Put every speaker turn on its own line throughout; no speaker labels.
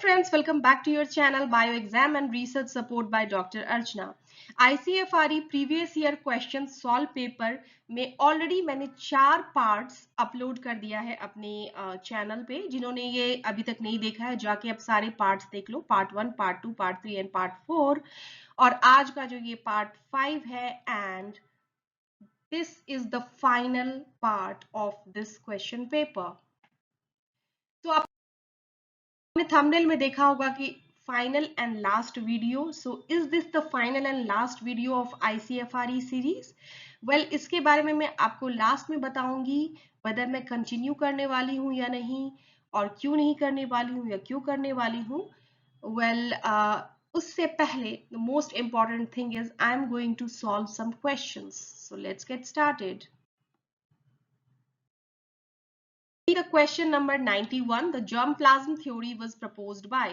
Friends, welcome back to your channel Bioexam and Research Support by Dr. Archana. ICFRE previous year question solve paper में already मैंने 4 parts upload कर दिया है अपने channel पे। जिन्होंने ये अभी तक नहीं देखा है जाके अब सारे पार्ट्स देख लो, part 1, part 2, part 3 and part 4। और आज का जो ये पार्ट 5 है and this is the final part of this question paper. तो आपने थंबनेल में देखा होगा कि final and last video. So is this the final and last video of ICFRE series? Well, इसके बारे में मैं आपको लास्ट में बताऊंगी whether मैं कंटिन्यू करने वाली हूं या नहीं, और क्यों नहीं करने वाली हूं या क्यों करने वाली हूं। वेल, उससे पहले the most important thing is I am going to solve some questions. So let's get started. The question number 91, the germplasm theory was proposed by।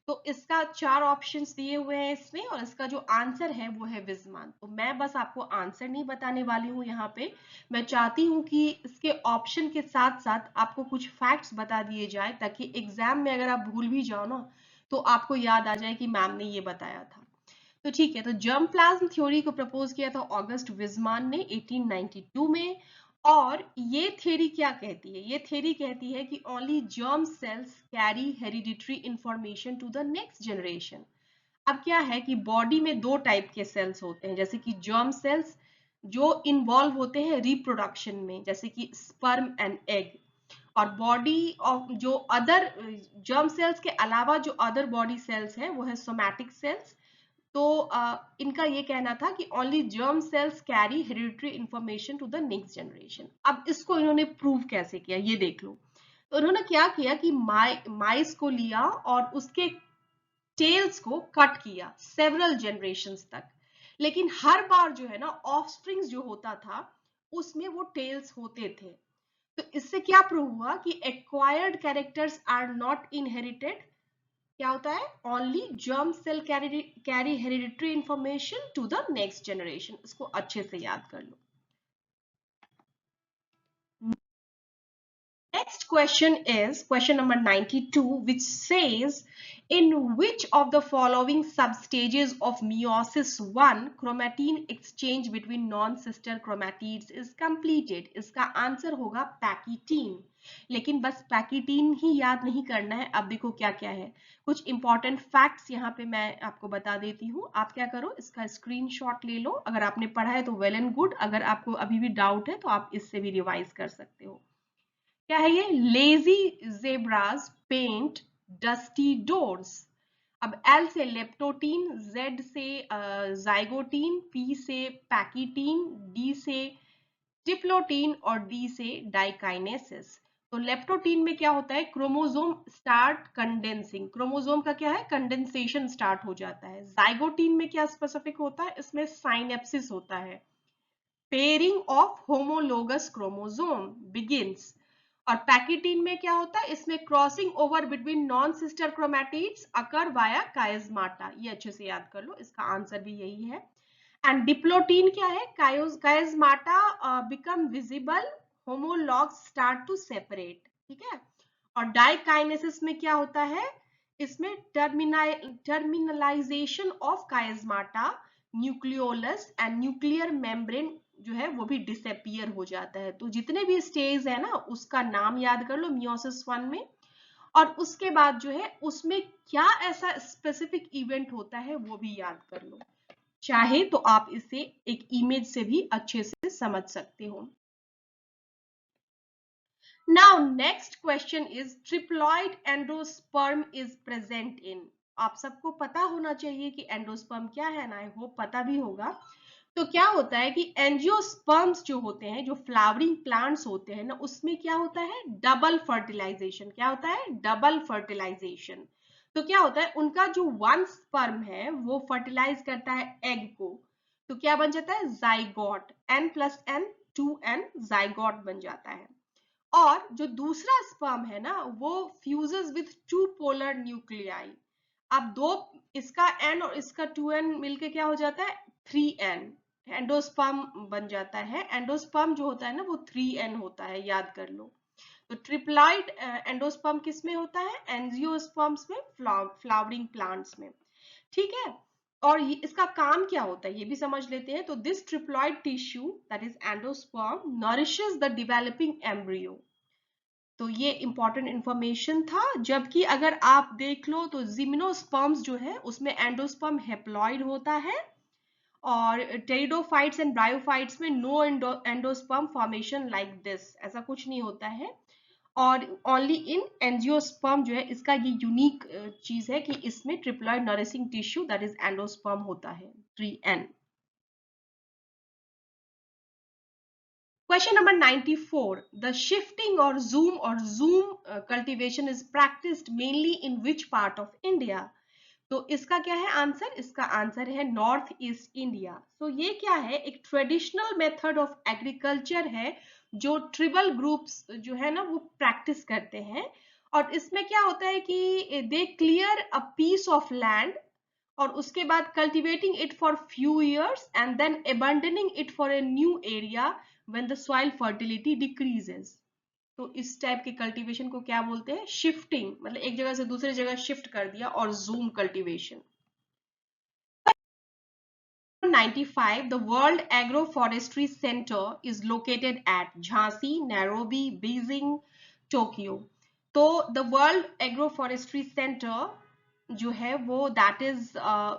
तो इसका 4 ऑप्शंस दिए हुए हैं इसमें, और इसका जो आंसर है वो है विज़मान। तो मैं बस आपको आंसर नहीं बताने वाली हूँ यहाँ पे, मैं चाहती हूँ कि इसके ऑप्शन के साथ साथ आपको कुछ फैक्ट्स बता दिए जाए, ताकि एग्जाम में अगर आप भूल भी जाओ ना तो आपको याद आ जाए कि मैम ने ये बताया था। तो ठीक है, तो जर्मप्लाज्म थ्योरी को प्रपोज किया था ऑगस्ट विज़मान ने 1892 में। और ये थ्योरी क्या कहती है? ये थ्योरी कहती है कि only germ cells carry hereditary information to the next generation. अब क्या है कि बॉडी में 2 टाइप के सेल्स होते हैं, जैसे कि जर्म सेल्स जो इन्वॉल्व होते हैं रिप्रोडक्शन में, जैसे कि स्पर्म एंड एग। और बॉडी ऑफ जो अदर जर्म सेल्स के अलावा जो अदर बॉडी सेल्स हैं वो है सोमैटिक सेल्स। तो इनका ये कहना था कि only germ cells carry hereditary information to the next generation. अब इसको इन्होंने प्रूव कैसे किया ये देख लो। तो उन्होंने क्या किया कि माइस को लिया और उसके टेल्स को कट किया सेवरल जनरेशंस तक, लेकिन हर बार जो है ना ऑफस्प्रिंग्स जो होता था उसमें वो टेल्स होते थे। तो इससे क्या प्रूव हुआ कि acquired characters are not inherited. क्या होता है? Only germ cell carry hereditary information to the next generation. इसको अच्छे से याद कर लो। Next question is question number 92, which says in which of the following substages of meiosis 1 chromatin exchange between non-sister chromatids is completed? इसका answer होगा पैकीटीन। लेकिन बस पैकीटीन ही याद नहीं करना है। अब देखो क्या क्या है, कुछ इंपॉर्टेंट फैक्ट्स यहाँ पे मैं आपको बता देती हूँ। आप क्या करो, इसका स्क्रीनशॉट ले लो। अगर आपने पढ़ा है तो वेल एंड गुड, अगर आपको अभी भी डाउट है तो आप इससे भी रिवाइज कर सकते हो। क्या है ये? Lazy zebras paint dusty doors. अब एल से लेप्टोटीन, जेड से जाइगोटीन, पी से पैकीटीन, डी से डिप्लोटीन और डी से डाइकाइनेसिस। तो लेप्टोटीन में क्या होता है? क्रोमोसोम स्टार्ट कंडेंसिंग, क्रोमोसोम का क्या है? कंडेंसेशन स्टार्ट हो जाता है। जाइगोटीन में क्या स्पेसिफिक होता है? इसमें साइनेप्सिस होता है। Pairing of homologous chromosome begins. और पैकीटीन में क्या होता है? इसमें crossing over between non sister chromatids occur via chiasmata. ये अच्छे से याद कर लो, इसका आंसर भी यही है। एंड डिप्लोटीन क्या है? Chiasmata become visible, homologs start to separate. ठीक है। और डाइकाइनेसिस में क्या होता है? इसमें terminalisation of chiasmata, nucleolus and nuclear membrane जो है वो भी डिसअपियर हो जाता है। तो जितने भी स्टेज है ना उसका नाम याद कर लो मियोसिस 1 में। और उसके बाद जो है उसमें क्या ऐसा स्पेसिफिक इवेंट होता है वो भी याद कर लो। चाहे तो आप इसे एक इमेज से भी अच्छे से समझ सकते हो। Now next question is triploid endosperm is present in। आप सबको पता होना चाहिए कि एंडोस्पर्म क्या है ना, आई होप पता भी होगा। तो क्या होता है कि एंजियोस्पर्म्स जो होते हैं, जो फ्लावरिंग प्लांट्स होते हैं ना, उसमें क्या होता है? Double fertilization. क्या होता है? Double fertilization. तो क्या होता है? उनका जो वन स्पर्म है वो फर्टिलाइज करता है एग को। तो क्या बन जाता है? जाइगोट, n+n 2n जाइगोट बन जाता है। और जो दूसरा स्पर्म है ना वो फ्यूजेस विथ 2 पोलर न्यूक्लियाई। अब दो, इसका n और इसका 2n मिलके क्या हो जाता है? 3n एंडोस्पर्म बन जाता है। एंडोस्पर्म जो होता है ना वो 3n होता है, याद कर लो। तो ट्रिप्लॉइड एंडोस्पर्म किस में होता है? एंजियोस्पर्म्स में, फ्लावरिंग प्लांट्स में। ठीक है, और इसका काम क्या होता है ये भी समझ लेते हैं। तो this triploid tissue that is endosperm nourishes the developing embryo. तो ये इंपॉर्टेंट इंफॉर्मेशन था। जबकि अगर आप देख लो तो जिम्नोस्पर्म्स जो है उसमें एंडोस्पर्म हेप्लॉइड होता है, और टेरिडोफाइट्स एंड ब्रायोफाइट्स में no endosperm formation like this, ऐसा कुछ नहीं होता है। और ओनली इन एंजियोस्पर्म जो है इसका ये यूनिक चीज है कि इसमें triploid nourishing tissue that is endosperm होता है, 3N। Question number 94. The shifting or zoom cultivation is practiced mainly in which part of India? तो इसका क्या है आंसर? इसका आंसर है नॉर्थ ईस्ट इंडिया। तो ये क्या है? एक ट्रेडिशनल मेथड ऑफ एग्रीकल्चर है जो ट्रिबल ग्रुप्स जो है ना वो प्रैक्टिस करते हैं। और इसमें क्या होता है कि they clear a piece of land, और उसके बाद cultivating it for few years and then abandoning it for a new area when the soil fertility decreases. तो इस टाइप के कल्टीवेशन को क्या बोलते हैं? शिफ्टिंग, मतलब एक जगह से दूसरी जगह शिफ्ट कर दिया, और zoom cultivation. 95. The World Agroforestry Center is located at Jhansi, Nairobi, Beijing, Tokyo. तो the World Agroforestry Center जो है वो दैट इज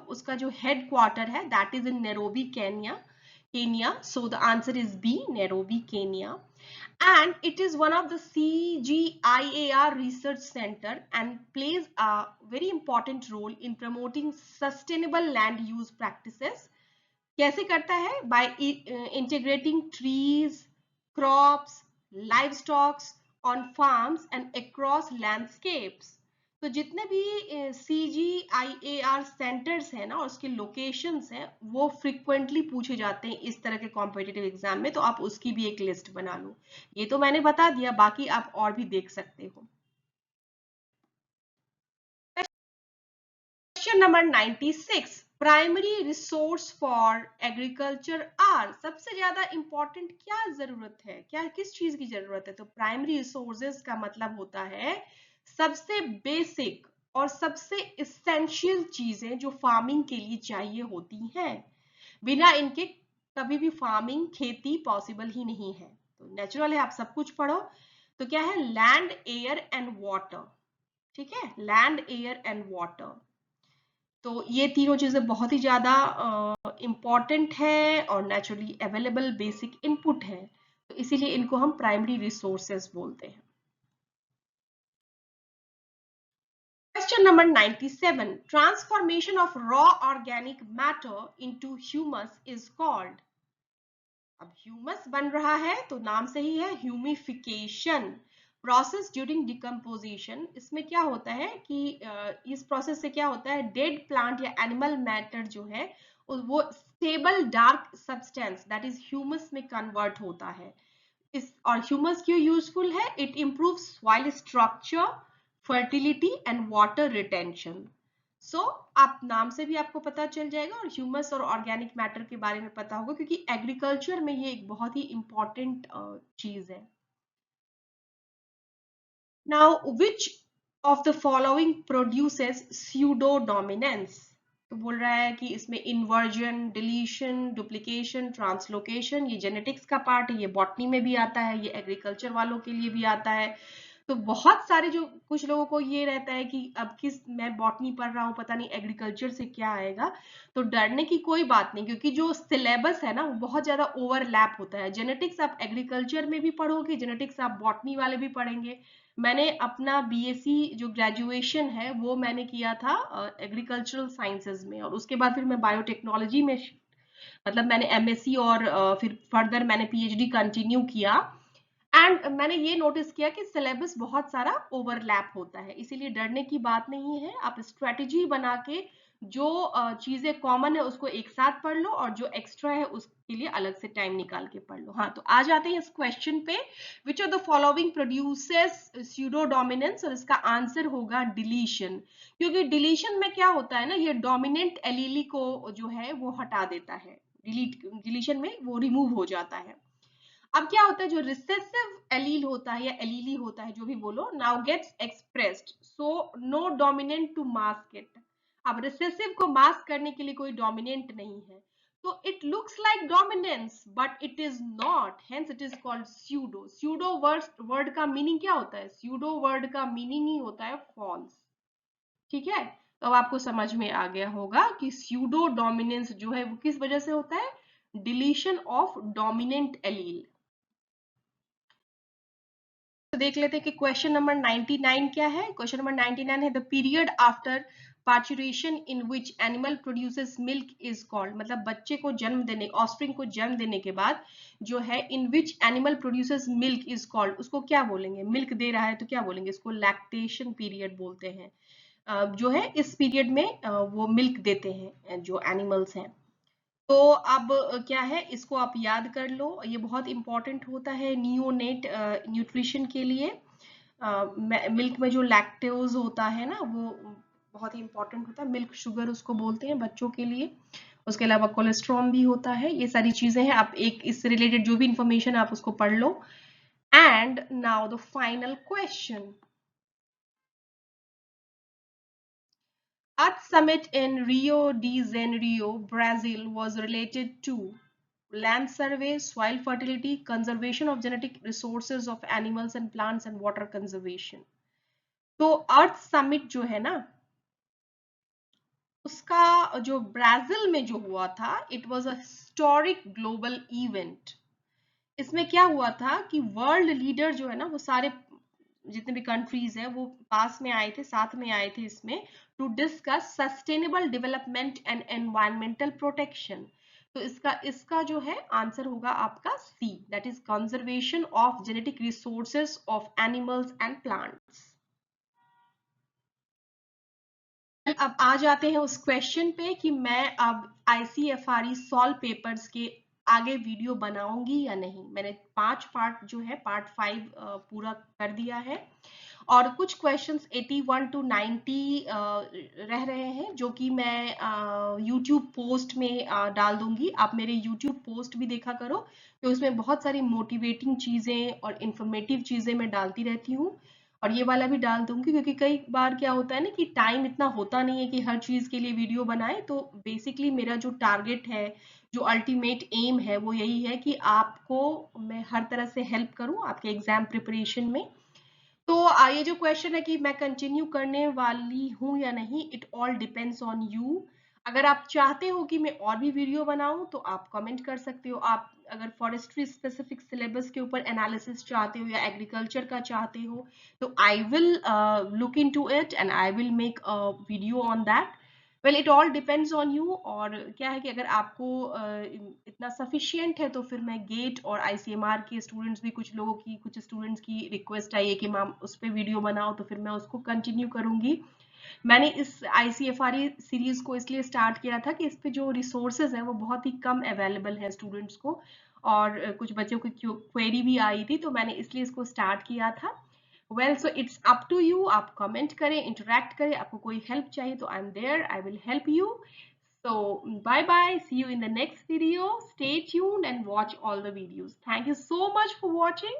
उसका जो हेड क्वार्टर है that is in Nairobi, Kenya. So the answer is B, Nairobi, Kenya. And it is one of the CGIAR research center and plays a very important role in promoting sustainable land use practices. कैसे करता है? By integrating trees, crops, livestock on farms and across landscapes. तो जितने भी CGIAR centres हैं ना और उसके लोकेशंस हैं वो फ्रिक्वेंटली पूछे जाते हैं इस तरह के कॉम्पिटिटिव एग्जाम में, तो आप उसकी भी एक लिस्ट बना लो। ये तो मैंने बता दिया, बाकी आप और भी देख सकते हो। Question number 96, primary resource for agriculture are. सबसे ज्यादा इंपॉर्टेंट क्या जरूरत है, क्या किस चीज की जरूरत है? तो प्राइमरी रिसोर्सेज का मतलब होता है सबसे बेसिक और सबसे इसेंशियल चीजें जो फार्मिंग के लिए चाहिए होती हैं। बिना इनके कभी भी फार्मिंग, खेती पॉसिबल ही नहीं है। तो नेचुरल है, आप सब कुछ पढ़ो। तो क्या है? Land, air and water. ठीक है, लैंड, एयर एंड वाटर। तो ये तीनों चीजें बहुत ही ज्यादा इंपॉर्टेंट है और नेचुरली अवेलेबल बेसिक इनपुट है, तो इसीलिए इनको हम प्राइमरी रिसोर्सेज बोलते हैं। Question number 97, transformation of raw organic matter into humus is called. अब ह्यूमस बन रहा है तो नाम से ही है, ह्यूमिफिकेशन प्रोसेस ड्यूरिंग डिकम्पोजिशन। इसमें क्या होता है कि इस प्रोसेस से क्या होता है, डेड प्लांट या एनिमल मैटर जो है वो stable dark substance that is humus में कन्वर्ट होता है। और ह्यूमस क्यों यूजफुल है? It improves soil structure, fertility and water retention. So आप नाम से भी आपको पता चल जाएगा और ह्यूमस और ऑर्गेनिक मैटर के बारे में पता होगा, क्योंकि एग्रीकल्चर में ये एक बहुत ही इंपॉर्टेंट चीज है। Now which of the following produces pseudo dominance. तो बोल रहा है कि इसमें इन्वर्जन, डिलीशन, डुप्लीकेशन, ट्रांसलोकेशन, ये जेनेटिक्स का पार्ट है, ये बॉटनी में भी आता है, ये एग्रीकल्चर वालों के लिए भी आता है। तो बहुत सारे जो कुछ लोगों को ये रहता है कि अब मैं बॉटनी पढ़ रहा हूँ, पता नहीं एग्रीकल्चर से क्या आएगा। तो डरने की कोई बात नहीं, क्योंकि जो सिलेबस है ना वो बहुत ज्यादा ओवरलैप होता है। जेनेटिक्स आप एग्रीकल्चर में भी पढ़ोगे, जेनेटिक्स आप बॉटनी वाले भी पढ़ेंगे। मैंने अपना बीएससी जो ग्रेजुएशन है वो मैंने किया था एग्रीकल्चरल साइंसेज में, और उसके बाद फिर मैं बायोटेक्नोलॉजी में, मतलब मैंने एमएससी और फिर फर्दर मैंने पीएचडी कंटिन्यू किया। एंड मैंने ये नोटिस किया कि सिलेबस बहुत सारा ओवरलैप होता है, इसीलिए डरने की बात नहीं है। आप स्ट्रेटेजी बना के जो चीजें कॉमन है उसको एक साथ पढ़ लो, और जो एक्स्ट्रा है उसके लिए अलग से टाइम निकाल के पढ़ लो। हाँ, तो आ जाते हैं इस क्वेश्चन पे, which of the following produces pseudo dominance, और इसका आंसर होगा डिलीशन। क्योंकि डिलीशन में क्या होता है ना, ये डोमिनेंट एलीली को जो है वो हटा देता है, डिलीशन में वो रिमूव हो जाता है। अब क्या होता है, जो रिसेसिव एलील होता है या एलीली होता है, जो भी बोलो, now gets expressed, so no dominant to mask it. अब रिसेसिव को मास्क करने के लिए कोई डोमिनेंट नहीं है, तो it looks like dominance but it is not, hence it is called pseudo. Pseudo word का मीनिंग क्या होता है? स्यूडो वर्ड का मीनिंग ही होता है फॉल्स। ठीक है, तो अब आपको समझ में आ गया होगा कि स्यूडो डोमिनेंस जो है वो किस वजह से होता है? Deletion of dominant allele. तो देख लेते हैं कि क्वेश्चन नंबर 99 क्या है। क्वेश्चन नंबर 99 है the period after parturition in which animal produces milk is called, मतलब बच्चे को जन्म देने, ऑफस्प्रिंग को जन्म देने के बाद जो है in which animal produces milk is called, उसको क्या बोलेंगे? मिल्क दे रहा है तो क्या बोलेंगे? इसको लैक्टेशन पीरियड बोलते हैं। जो है इस पीरियड में वो मिल्क देते हैं जो एनिमल्स हैं। तो अब क्या है, इसको आप याद कर लो, ये बहुत इंपॉर्टेंट होता है नियोनेट न्यूट्रिशन के लिए। मिल्क में जो लैक्टोज होता है ना, वो बहुत ही इंपॉर्टेंट होता है। मिल्क शुगर उसको बोलते हैं बच्चों के लिए। उसके अलावा कोलेस्ट्रॉल भी होता है। ये सारी चीजें हैं, आप एक इससे रिलेटेड जो भी इंफॉर्मेशन आप उसको पढ़ लो। And now the final question. Earth Summit in Rio de Janeiro, Brazil was related to land survey, soil fertility, conservation of genetic resources of animals and plants and water conservation. तो अर्थ summit जो है ना, उसका जो Brazil में जो हुआ था, it was a historic global event. इसमें क्या हुआ था कि वर्ल्ड लीडर जो है ना, वो सारे जितने भी कंट्रीज हैं वो पास में आए थे, साथ में आए थे इसमें, to discuss sustainable development and environmental protection. तो इसका जो है आंसर होगा आपका C, that is conservation of genetic resources of animals and plants. अब आ जाते हैं उस क्वेश्चन पे कि मैं अब ICFRE सॉल्व पेपर्स के आगे वीडियो बनाऊंगी या नहीं। मैंने 5 पार्ट जो है पार्ट 5 पूरा कर दिया है, और कुछ क्वेश्चंस 81 टू 90 रह रहे हैं, जो कि मैं YouTube पोस्ट में डाल दूंगी। आप मेरे YouTube पोस्ट भी देखा करो, तो उसमें बहुत सारी मोटिवेटिंग चीजें और इंफॉर्मेटिव चीजें मैं डालती रहती हूँ। और ये वाला भी डाल दूंगी, क्योंकि कई बार क्या होता है ना कि टाइम इतना होता नहीं है कि हर चीज के लिए वीडियो बनाए। तो बेसिकली मेरा जो टारगेट है, जो अल्टीमेट एम है, वो यही है कि आपको मैं हर तरह से हेल्प करूं आपके एग्जाम प्रिपरेशन में। तो ये जो क्वेश्चन है कि मैं कंटिन्यू करने वाली हूँ या नहीं, it all depends on you. अगर आप चाहते हो कि मैं और भी वीडियो बनाऊं तो आप कमेंट कर सकते हो। आप अगर फॉरेस्ट्री स्पेसिफिक सिलेबस के ऊपर एनालिसिस चाहते हो या एग्रीकल्चर का चाहते हो, तो I will look into it and I will make a video on that. Well, it all depends on you. और क्या है कि अगर आपको इतना सफिशियंट है, तो फिर मैं गेट और ICMR के स्टूडेंट्स भी, कुछ स्टूडेंट्स की रिक्वेस्ट आई है कि मैम उस पर वीडियो बनाओ, तो फिर मैं उसको कंटिन्यू करूंगी। मैंने इस ICFRE सीरीज को इसलिए स्टार्ट किया था कि इस पे जो रिसोर्सेज हैं वो बहुत ही कम अवेलेबल है स्टूडेंट्स को, और कुछ बच्चों की क्वेरी भी आई थी, तो मैंने इसलिए इसको स्टार्ट किया था। Well, so it's up to you, आप कमेंट करें, इंटरेक्ट करें। आपको कोई हेल्प चाहिए तो I am there, I will help you. So bye bye, see you in the next video. Stay tuned and watch all the videos. Thank you so much for watching.